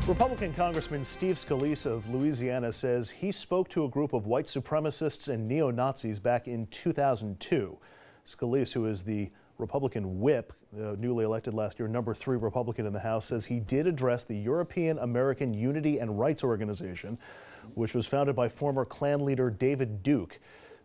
Republican Congressman Steve Scalise of Louisiana says he spoke to a group of white supremacists and neo-Nazis back in 2002. Scalise, who is the Republican whip, newly elected last year, number 3 Republican in the House, says he did address the European American Unity and Rights Organization, which was founded by former Klan leader David Duke.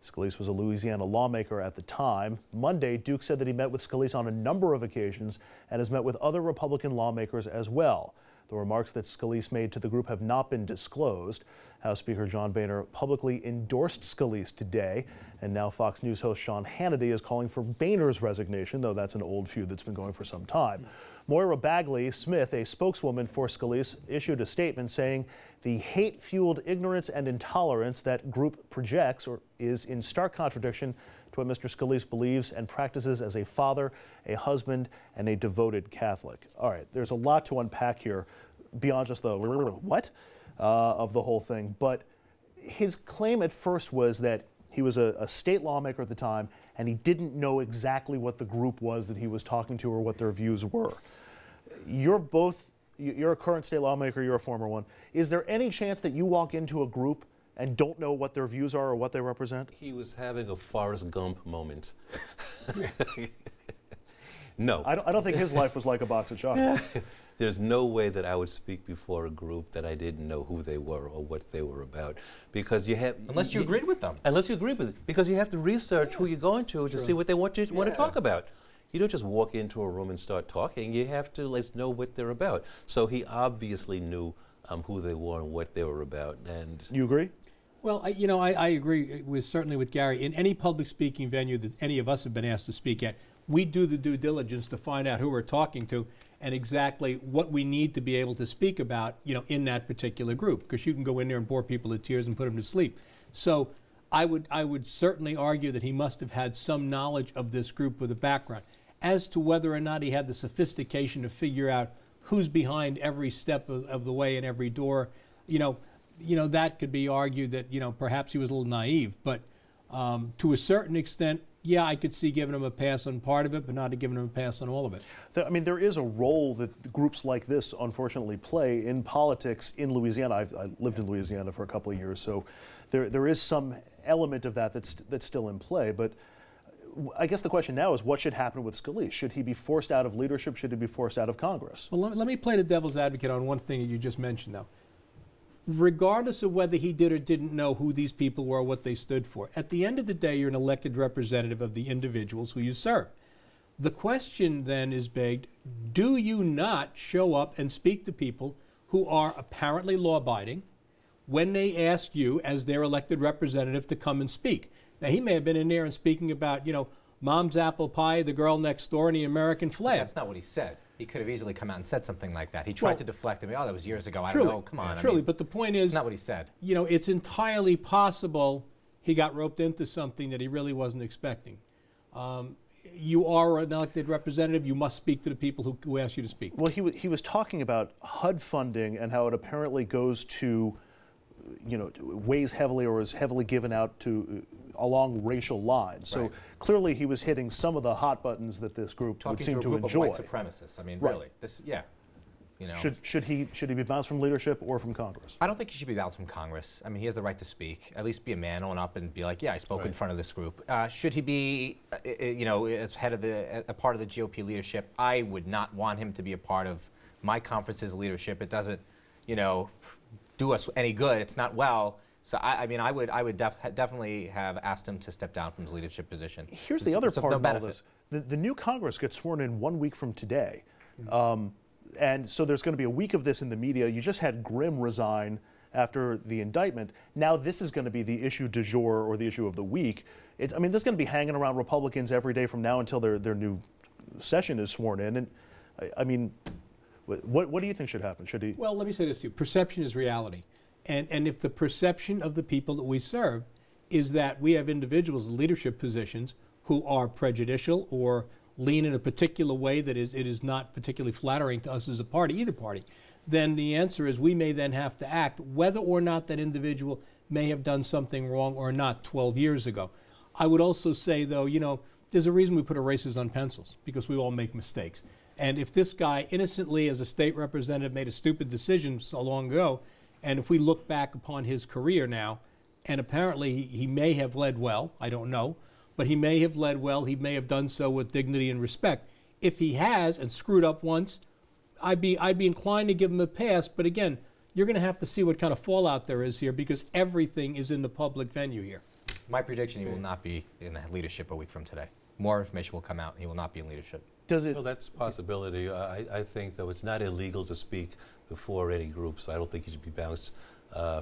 Scalise was a Louisiana lawmaker at the time. Monday, Duke said that he met with Scalise on a number of occasions and has met with other Republican lawmakers as well. The remarks that Scalise made to the group have not been disclosed. House Speaker John Boehner publicly endorsed Scalise today, and now Fox News host Sean Hannity is calling for Boehner's resignation, though that's an old feud that's been going for some time. Moira Bagley Smith, a spokeswoman for Scalise, issued a statement saying the hate-fueled ignorance and intolerance that group projects is in stark contradiction to what Mr. Scalise believes and practices as a father, a husband, and a devoted Catholic. All right, there's a lot to unpack here beyond just the what of the whole thing. But his claim at first was that he was a state lawmaker at the time and he didn't know exactly what the group was that he was talking to or what their views were. You're a current state lawmaker, you're a former one. Is there any chance that you walk into a group and don't know what their views are or what they represent? He was having a Forrest Gump moment. No. I don't think his life was like a box of chocolate. There's no way that I would speak before a group that I didn't know who they were or what they were about. Because you have... Unless you agreed with them. Unless you agreed with it. Because you have to research who you're going to see what they want to talk about. You don't just walk into a room and start talking. You have to know what they're about. So he obviously knew who they were and what they were about. And you agree? Well, I agree certainly with Gary. In any public speaking venue that any of us have been asked to speak at, we do the due diligence to find out who we're talking to and exactly what we need to be able to speak about, in that particular group, because you can go in there and bore people to tears and put them to sleep. So I would certainly argue that he must have had some knowledge of this group with a background. As to whether or not he had the sophistication to figure out who's behind every step of the way and every door, that could be argued that, perhaps he was a little naive. But to a certain extent, yeah, I could see giving him a pass on part of it, but not giving him a pass on all of it. I mean, there is a role that groups like this, unfortunately, play in politics in Louisiana. I lived in Louisiana for a couple of years, so there is some element of that's still in play. But I guess the question now is, what should happen with Scalise? Should he be forced out of leadership? Should he be forced out of Congress? Well, let me play the devil's advocate on one thing that you just mentioned, though. Regardless of whether he did or didn't know who these people were or what they stood for, at the end of the day, you're an elected representative of the individuals who you serve. The question then is begged, do you not show up and speak to people who are apparently law-abiding when they ask you, as their elected representative, to come and speak? Now, he may have been in there and speaking about, mom's apple pie, the girl next door, and the American flag. That's not what he said. He could have easily come out and said something like that. He tried to deflect him. Oh, that was years ago. I don't know. Come on. Truly, but the point is... That's not what he said. It's entirely possible he got roped into something that he really wasn't expecting. You are an elected representative. You must speak to the people who asked you to speak. Well, he was talking about HUD funding and how it apparently goes to, weighs heavily or is heavily given out to along racial lines. So clearly he was hitting some of the hot buttons that this group would seem to enjoy. Talking to a group of white supremacists. I mean, really. Should he be bounced from leadership or from Congress? I don't think he should be bounced from Congress. I mean, he has the right to speak. At least be a man, own up, and be like, yeah, I spoke in front of this group. Should he be, as head of a part of the GOP leadership? I would not want him to be a part of my conference's leadership. It doesn't, do us any good. It's not well. So I would definitely have asked him to step down from his leadership position. Here's the other part of all this. The new Congress gets sworn in 1 week from today. And so there's going to be a week of this in the media. You just had Grimm resign after the indictment. Now this is going to be the issue du jour or the issue of the week. This is going to be hanging around Republicans every day from now until their new session is sworn in. And what do you think should happen? Should he? Well, let me say this to you. Perception is reality. And if the perception of the people that we serve is that we have individuals in leadership positions who are prejudicial or lean in a particular way that it is not particularly flattering to us as a party, either party, then the answer is we may then have to act whether or not that individual may have done something wrong or not 12 years ago. I would also say, though, there's a reason we put erasers on pencils, because we all make mistakes. And if this guy innocently, as a state representative, made a stupid decision so long ago, and if we look back upon his career now, and apparently he may have led well, I don't know, but he may have led well, he may have done so with dignity and respect. If he has and screwed up once, I'd be inclined to give him a pass, but again, you're going to have to see what kind of fallout there is here, because everything is in the public venue here. My prediction, he will not be in the leadership a week from today. More information will come out, and he will not be in leadership. Does it? Well, that's a possibility. I think, though, it's not illegal to speak before any group, so I don't think he should be bounced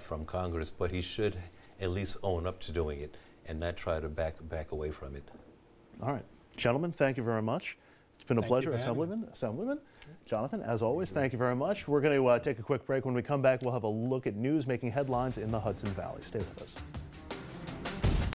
from Congress, but he should at least own up to doing it and not try to back away from it. All right. Gentlemen, thank you very much. It's been a Thank pleasure. you for having me. Assemblyman, Jonathan, as always, thank you very much. We're going to take a quick break. When we come back, we'll have a look at news making headlines in the Hudson Valley. Stay with us.